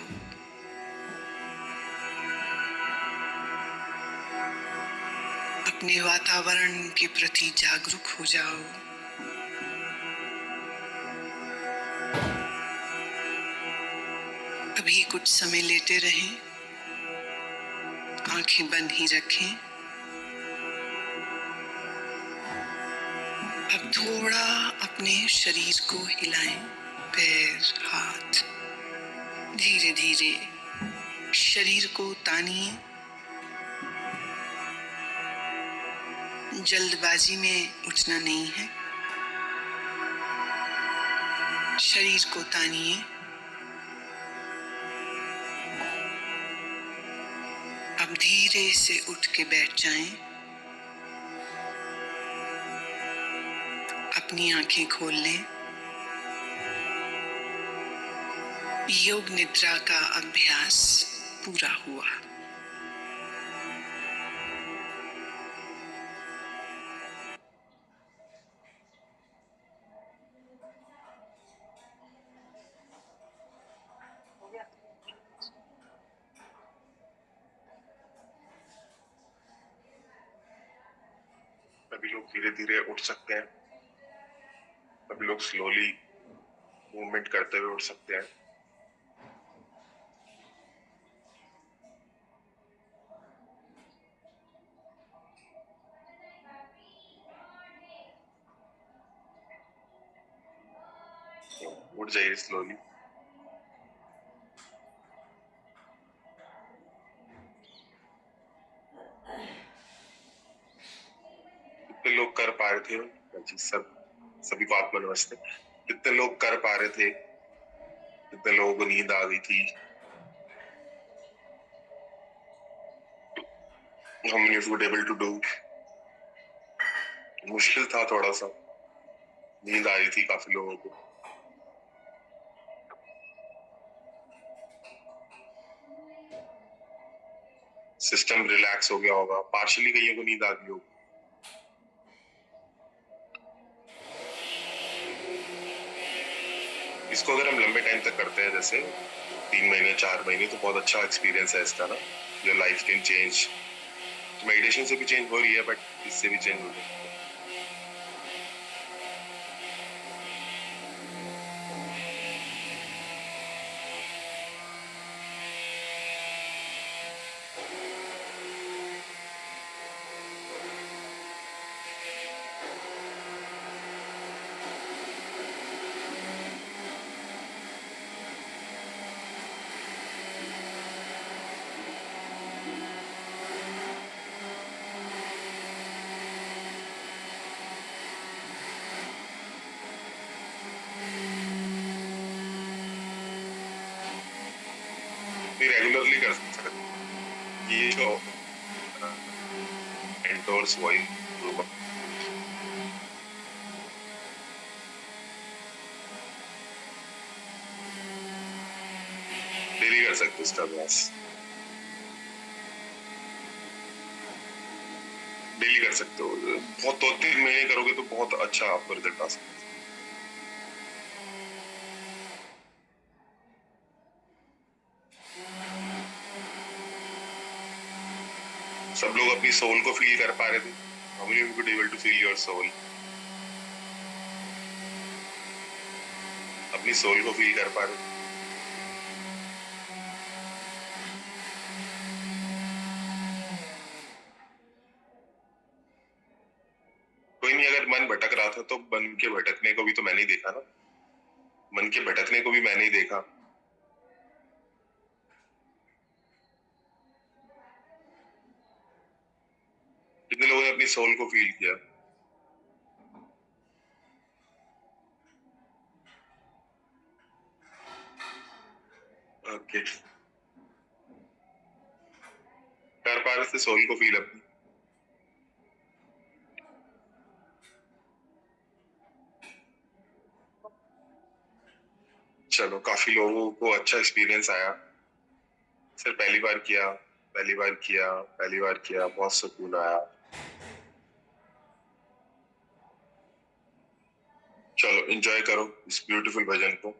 अपने वातावरण के प्रति जागरूक हो जाओ। अभी कुछ समय लेटे रहें, आंखें बंद ही रखें। अब थोड़ा अपने शरीर को हिलाएं, पैर, हाथ। धीरे धीरे शरीर को तानिए। जल्दबाजी में उठना नहीं है, शरीर को तानिए। अब धीरे से उठ के बैठ जाएं। अपनी आंखें खोल लें। योग निद्रा का अभ्यास पूरा हुआ। अभी लोग धीरे धीरे उठ सकते हैं। अभी लोग स्लोली मूवमेंट करते हुए उठ सकते हैं। उठ जाइए स्लोली। कितने लोग कर पा रहे थे जी? सभी को आत्मा नमस्ते। कितने लोग कर पा रहे थे? कितने लोगों को नींद आ गई थी? How many of you were able to do? मुश्किल था थोड़ा सा, नींद आ रही थी काफी लोगों को। सिस्टम रिलैक्स हो गया होगा, पार्शियली कईयों को नींद आ गई होगी। इसको अगर हम लंबे टाइम तक करते हैं, जैसे 3 महीने 4 महीने, तो बहुत अच्छा एक्सपीरियंस है इसका ना। Your life can change. Meditation से भी चेंज हो रही है, बट इससे भी चेंज हो रही है। रेगुलरली कर सकते हैं ये जो एंडोर्स वॉइस ग्रुप, डेली कर सकते हो इसका अभ्यास। डेली कर सकते हो। बहुत 2-3 महीने करोगे तो बहुत अच्छा आपको रिजल्ट आ सकता है। सब लोग अपनी सोल को फील कर पा रहे थे, How many of you could able to feel your soul? अपनी सोल को फील कर पा रहे? कोई नहीं, अगर मन भटक रहा था तो मन के भटकने को भी तो मैंने ही देखा ना, मन के भटकने को भी मैंने ही देखा। कितने लोगों ने अपनी सोल को फील किया? ओके, कर पा रहे थे सोल को फील अपनी? चलो, काफी लोगों को अच्छा एक्सपीरियंस आया। सर पहली बार किया, पहली बार किया, पहली बार किया, बहुत सुकून आया। चलो एंजॉय करो इस ब्यूटीफुल भजन को।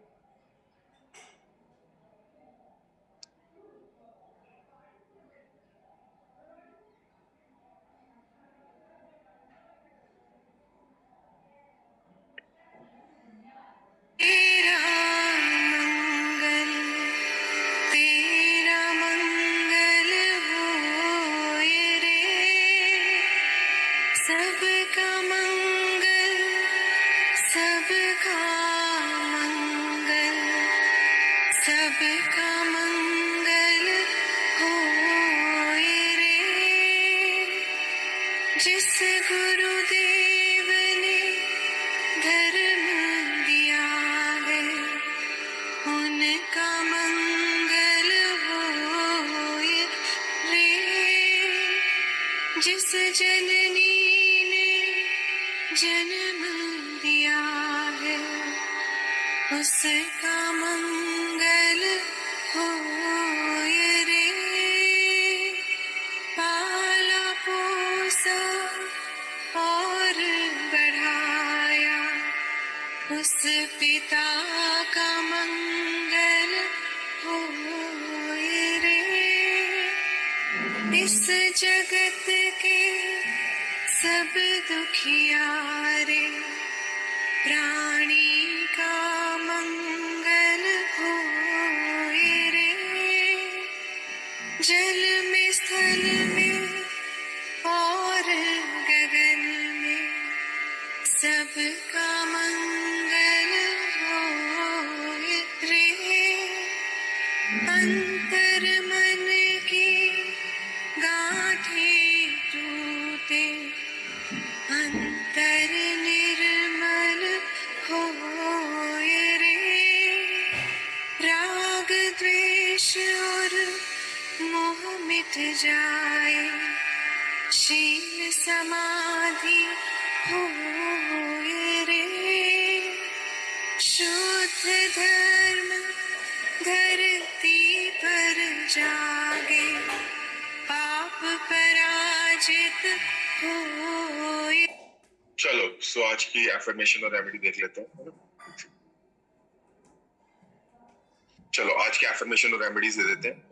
जिस गुरुदेव ने धर्म दिया है, उनका मंगल होए रे। जिस जननी ने जन्म दिया है, उसका मंगल होए रे। पाला पोसा और बढ़ाया, उस पिता का मंगल होए रे। इस जगत के सब दुखियारे, प्राणी का मंगल होए रे। जल में, स्थल में और गगन में, सबका मंगल होए रे। अंतर मन की गांठें टूटे, अंतर निर्मल होए रे। राग द्वेष और मोह मिट जाए, शील समाधि होए रे। शुद्ध धर्म धरती पर जागे, पाप पराजित होए। चलो, सो आज की एफर्मेशन और रेमेडी देख लेते हैं। चलो आज की एफर्मेशन और रेमेडीज दे देते हैं।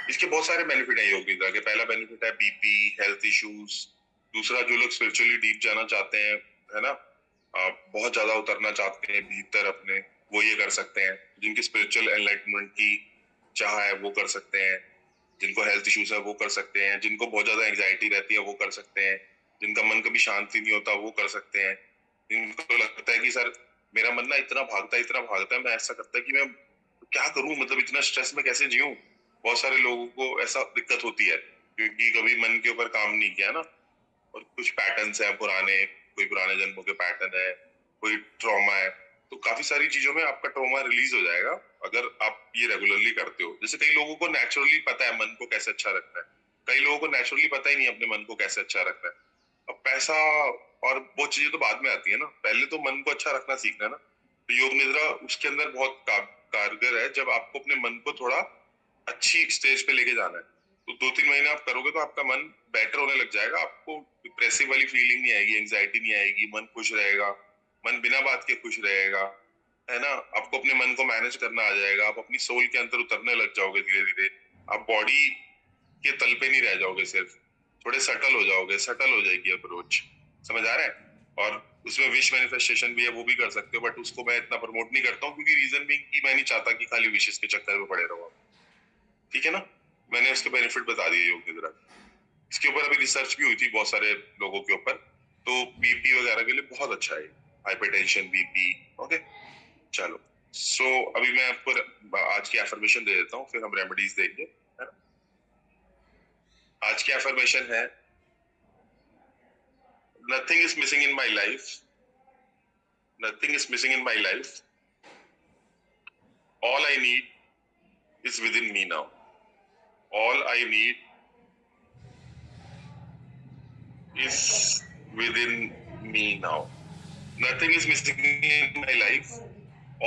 इसके बहुत सारे बेनिफिट है योग निद्रा के। पहला बेनिफिट है बीपी, हेल्थ इश्यूज। दूसरा, जो लोग स्पिरिचुअली डीप जाना चाहते हैं, है ना, बहुत ज्यादा उतरना चाहते हैं भीतर अपने, वो ये कर सकते हैं। जिनकी स्पिरिचुअल एनलाइटमेंट की चाह है वो कर सकते हैं। जिनको हेल्थ इश्यूज है वो कर सकते हैं। जिनको बहुत ज्यादा एंजाइटी रहती है वो कर सकते हैं। जिनका मन कभी शांति नहीं होता वो कर सकते हैं। जिनको लगता है कि सर मेरा मन ना इतना भागता है, मैं ऐसा करता है कि मैं क्या करूं, मतलब इतना स्ट्रेस में कैसे जीऊं। बहुत सारे लोगों को ऐसा दिक्कत होती है क्योंकि कभी मन के ऊपर काम नहीं किया ना, और कुछ पैटर्न्स हैं पुराने, कोई पुराने जन्मों के पैटर्न है, कोई ट्रॉमा है। तो काफी सारी चीजों में आपका ट्रॉमा रिलीज हो जाएगा अगर आप ये रेगुलरली करते हो। जैसे कई लोगों को नेचुरली पता है मन को कैसे अच्छा रखना है, कई लोगों को नेचुरली पता ही नहीं अपने मन को कैसे अच्छा रखना है। अब पैसा और वो चीजें तो बाद में आती है ना, पहले तो मन को अच्छा रखना सीखना है ना। तो योग निद्रा उसके अंदर बहुत कारगर है। जब आपको अपने मन को थोड़ा अच्छी स्टेज पे लेके जाना है, तो 2-3 महीने आप करोगे तो आपका मन बेटर होने लग जाएगा। आपको डिप्रेसिव वाली फीलिंग नहीं आएगी, एंजाइटी नहीं आएगी, मन खुश रहेगा, मन बिना बात के खुश रहेगा, है ना। आपको अपने मन को मैनेज करना आ जाएगा, आप अपनी सोल के अंदर उतरने लग जाओगे धीरे धीरे। आप बॉडी कि तल पे नहीं रह जाओगे, सिर्फ थोड़े सटल हो जाओगे, सटल हो जाएगी अप्रोच, समझ आ रहा है? और उसमें विश मैनिफेस्टेशन भी है, वो भी कर सकते हो, बट उसको मैं इतना प्रमोट नहीं करता हूँ क्योंकि रीजन भी कि मैं नहीं चाहता कि खाली विशेष के चक्कर में पड़े रहो, ठीक है ना? मैंने उसके बेनिफिट बता दिए योग निद्रा। इसके ऊपर अभी रिसर्च भी हुई थी बहुत सारे लोगों के ऊपर, तो बीपी वगैरह के लिए बहुत अच्छा है, हाइपरटेंशन, बीपी। ओके, चलो। सो अभी मैं आपको आज की एफर्मेशन दे देता हूँ, फिर हम रेमेडीज देंगे, है ना? आज की एफर्मेशन है, nothing is missing in my life, nothing is missing in my life, all I need is with in me now, all I need is within me now. Nothing is missing in my life.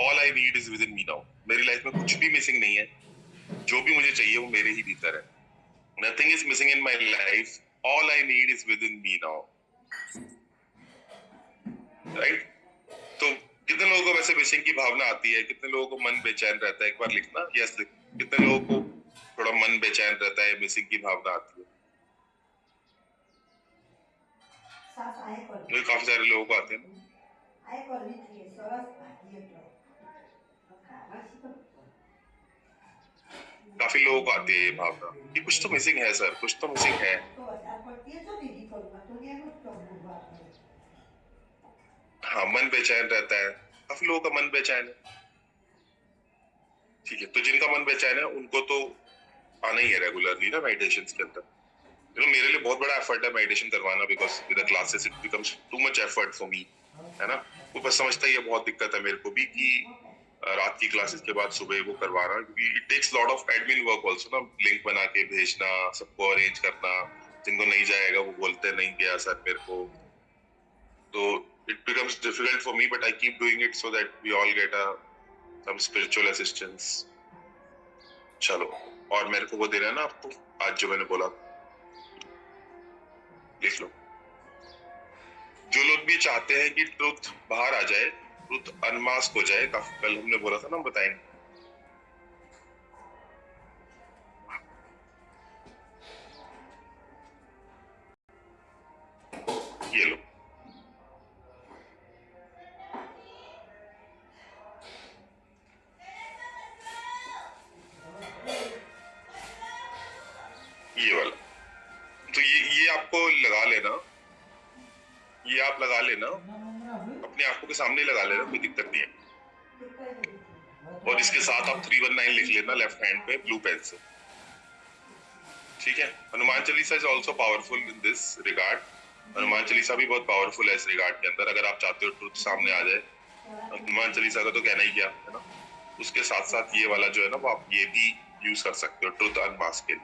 All I need is within me now. मेरी life में कुछ भी missing नहीं है, जो भी मुझे चाहिए वो मेरे ही भीतर है. Nothing is missing in my life. All I need is within me now. Right? तो कितने लोगों को वैसे मिसिंग की भावना आती है? कितने लोगों को मन बेचैन रहता है? एक बार लिखना, यस लिख. कितने लोगों को थोड़ा मन बेचैन रहता है, मिसिंग की भावना आती है? मुझे काफी सारे लोगों को आते हैं. काफी लोगों को आती है ये भावना कि कुछ तो मिसिंग है सर, कुछ तो मिसिंग है. हाँ, मन बेचैन रहता है, काफी लोगों का मन बेचैन है. ठीक है, तो जिनका मन बेचैन है उनको तो आना ही है रेगुलरली ना मेडिटेशन के अंदर. मेरे लिए बहुत बड़ा एफर्ट है मेडिटेशन करवाना, because with the classes it becomes too much effort for me, है ना? वो बस समझता ही है, बहुत दिक्कत है मेरे को भी कि रात की क्लासेस के बाद सुबह वो करवाना, क्योंकि it takes lot of admin work also ना, लिंक बना के भेजना, सबको अरेंज करना, जिनको नहीं जाएगा वो बोलते नहीं गया सर मेरे को, तो it becomes difficult for me, but I keep doing it so that we all get some spiritual assistance. चलो, और मेरे को वो देना है ना आपको आज जो मैंने बोला, लिख लो. जो लोग भी चाहते हैं कि ट्रुथ बाहर आ जाए, ट्रुथ अनमास्क हो जाए, कल हमने बोला था ना, बताएंगे. ये लो, ये वाला. तो ये आपको लगा लेना, ये आप लगा लेना, अपनी आंखों के सामने लगा लेना, कोई दिक्कत नहीं है. और इसके साथ आप 319 लिख लेना लेफ्ट हैंड पे ब्लू पेन से, ठीक है? Hanuman Chalisa is also powerful in this regard. Hanuman Chalisa भी बहुत पावरफुल है इस रिगार्ड के अंदर. अगर आप चाहते हो ट्रुथ सामने आ जाए, हनुमान चालीसा का तो कहना ही क्या है ना. उसके साथ साथ ये वाला जो है ना, वो आप ये भी यूज कर सकते हो ट्रुथ अनमास्क के लिए.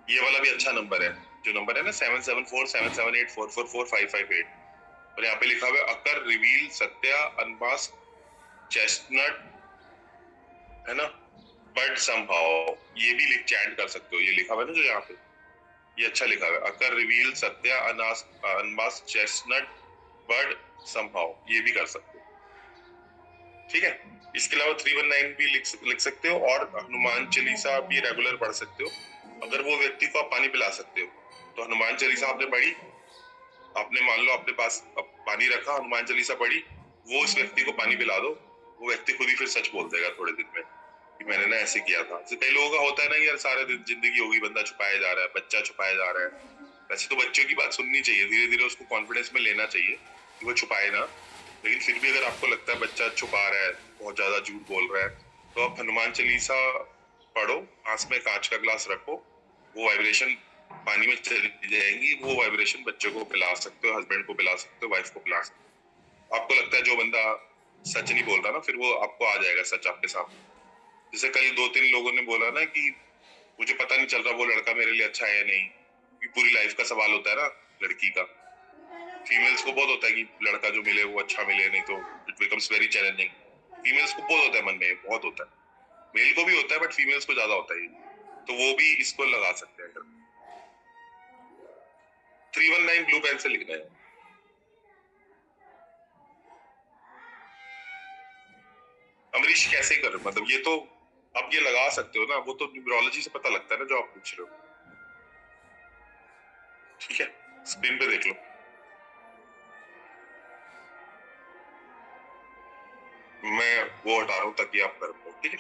ये वाला भी अच्छा नंबर है, जो नंबर है ना 774778444558, और यहाँ पे लिखा हुआ है अकर रिवील सत्या अनमास्क चेस्टनट, है ना, बट समहाउ. ये भी चैंट कर सकते हो, ये लिखा हुआ है ना जो यहाँ पे, ये अच्छा लिखा हुआ है, अकर reveal Satya unmask chestnut but somehow, ये भी कर सकते हो, ठीक है? इसके अलावा 319 भी लिख सकते हो, और हनुमान चालीसा भी रेगुलर पढ़ सकते हो. अगर वो व्यक्ति को आप पानी पिला सकते हो, तो हनुमान चालीसा आपने पढ़ी, आपने मान लो अपने पास पानी रखा, हनुमान चालीसा पढ़ी, वो उस व्यक्ति को पानी पिला दो, वो व्यक्ति खुद ही फिर सच बोल देगा थोड़े दिन में कि मैंने ना ऐसे किया था. तो कई लोगों का होता है ना यार, सारे दिन जिंदगी होगी, बंदा छुपाया जा रहा है, बच्चा छुपाया जा रहा है. वैसे तो बच्चों की बात सुननी चाहिए, धीरे धीरे उसको कॉन्फिडेंस में लेना चाहिए कि वो छुपाए ना, लेकिन फिर भी अगर आपको लगता है बच्चा छुपा रहा है, बहुत ज्यादा झूठ बोल रहा है, तो आप हनुमान चालीसा पढ़ो, पास में कांच का ग्लास रखो, वो वाइब्रेशन पानी में चली जाएंगी, वो वाइब्रेशन बच्चों को पिला सकते हो, हस्बैंड को पिला सकते हो, वाइफ को पिला सकते हो. आपको लगता है जो बंदा सच नहीं बोल रहा ना, फिर वो आपको आ जाएगा सच आपके सामने. जैसे कल 2-3 लोगों ने बोला ना कि मुझे पता नहीं चल रहा वो लड़का मेरे लिए अच्छा है या नहीं, कि पूरी लाइफ का सवाल होता है ना लड़की का. फीमेल्स को बहुत होता है कि लड़का जो मिले वो अच्छा मिले, नहीं तो it becomes very challenging. Females को बहुत होता है, मन में बहुत होता है, मेल को भी होता है, बट फीमेल्स को ज्यादा होता है. तो वो भी इसको लगा सकते हैं. 319 ब्लू पेन से लिखना है. अमरीश कैसे कर, मतलब ये तो आप ये लगा सकते हो ना, वो तो न्यूमरोलॉजी से पता लगता है ना जो आप पूछ रहे हो. स्क्रीन पे देख लो। मैं वो हटा रहा हूँ ताकि आप कर पाओ, ठीक है।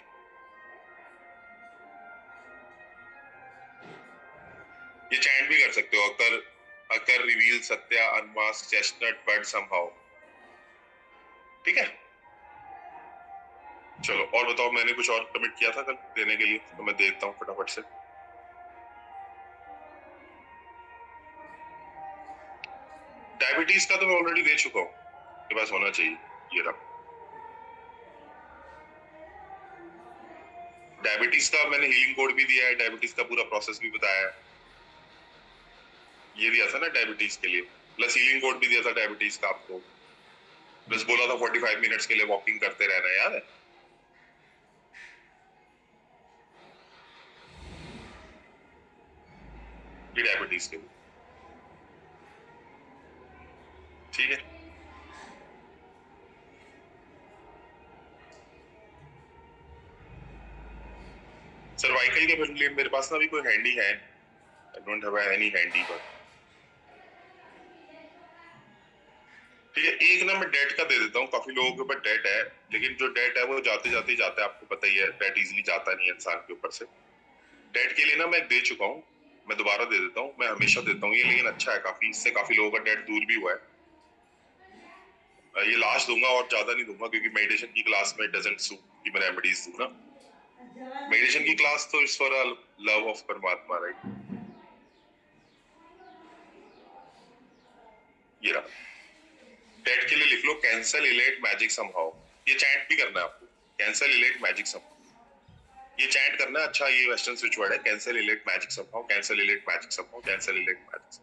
ये चैंट भी कर सकते हो, अकर अकर reveal Satya unmask chestnut bird somehow, ठीक है। चलो और बताओ, मैंने कुछ और कमिट किया था कल देने के लिए, तो मैं देता हूँ फटाफट से। डायबिटीज का तो मैं ऑलरेडी दे चुका हूँ, ये बस होना चाहिए, ये रहा। डायबिटीज का मैंने हीलिंग कोड भी दिया है, डायबिटीज का पूरा प्रोसेस भी बताया है, ये दिया था ना डायबिटीज के लिए, प्लस हीलिंग कोड भी दिया था डायबिटीज का आपको, प्लस बोला था 45 मिनट्स के लिए वॉकिंग करते रहना, याद है। ये डायबिटीज के लिए, ठीक है। सर्वाइकल के लिए मेरे पास ना अभी कोई हैंडी है, I don't have any handy, पर ठीक है। एक ना मैं डेट का दे देता हूँ, काफी लोगों के ऊपर डेट है, लेकिन जो डेट है वो जाते जाते ही जाता है, आपको पता ही है, डेट इजीली जाता नहीं है इंसान के ऊपर से। डेट के लिए ना मैं दे चुका हूँ, मैं दोबारा दे देता हूँ, मैं हमेशा देता हूँ ये, लेकिन अच्छा है काफी, इससे काफी लोगों का डेट दूर भी हुआ है। ये लास्ट दूंगा और ज्यादा नहीं दूंगा, क्योंकि मेडिटेशन की क्लास में डजंट सूट कि मैं रेमेडीज दूं ना। मेडिटेशन की क्लास तो इट्स फॉर लव ऑफ परमात्मा, राइट। ये रहा, डेट के लिए लिख लो कैंसल इलेट मैजिक समहाउ, ये चैंट भी करना है आपको, कैंसल इलेट मैजिक समहाउ, ये चैंट करना है। अच्छा, ये वेस्टर्न स्विच वर्ड है, cancel elate magic somehow, cancel elate magic somehow, cancel elate magic,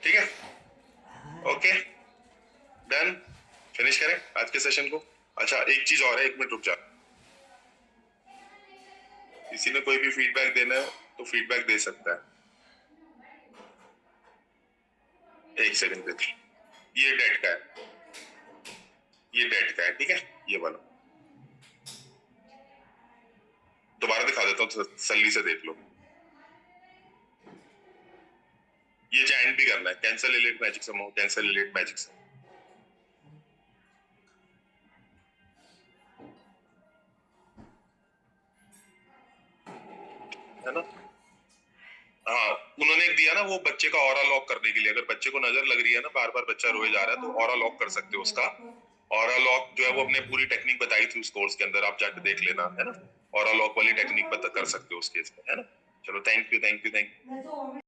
ठीक है। ओके डन, फिनिश करें आज के सेशन को। अच्छा एक चीज और है, एक मिनट रुक जा, किसी ने कोई भी फीडबैक देना है तो फीडबैक दे सकता है, एक सेकंड देख, ये डेट का है, ये डेट का है, ठीक है, ये वाला दोबारा दिखा देता हूँ, तसल्ली से देख लो। ये चैंट भी करना है, cancel elate magic somehow, cancel elate magic somehow, है ना। हाँ, उन्होंने एक दिया ना वो बच्चे का ऑरा लॉक करने के लिए, अगर बच्चे को नजर लग रही है ना, बार बार बच्चा रोए जा रहा है, तो ऑरा लॉक कर सकते हो उसका। ऑरा लॉक जो है वो अपने पूरी टेक्निक बताई थी उस कोर्स के अंदर, आप जाके देख लेना, है ना। ऑरा लॉक वाली टेक्निक कर सकते हो उस केस में, है ना। चलो thank you thank you thank you.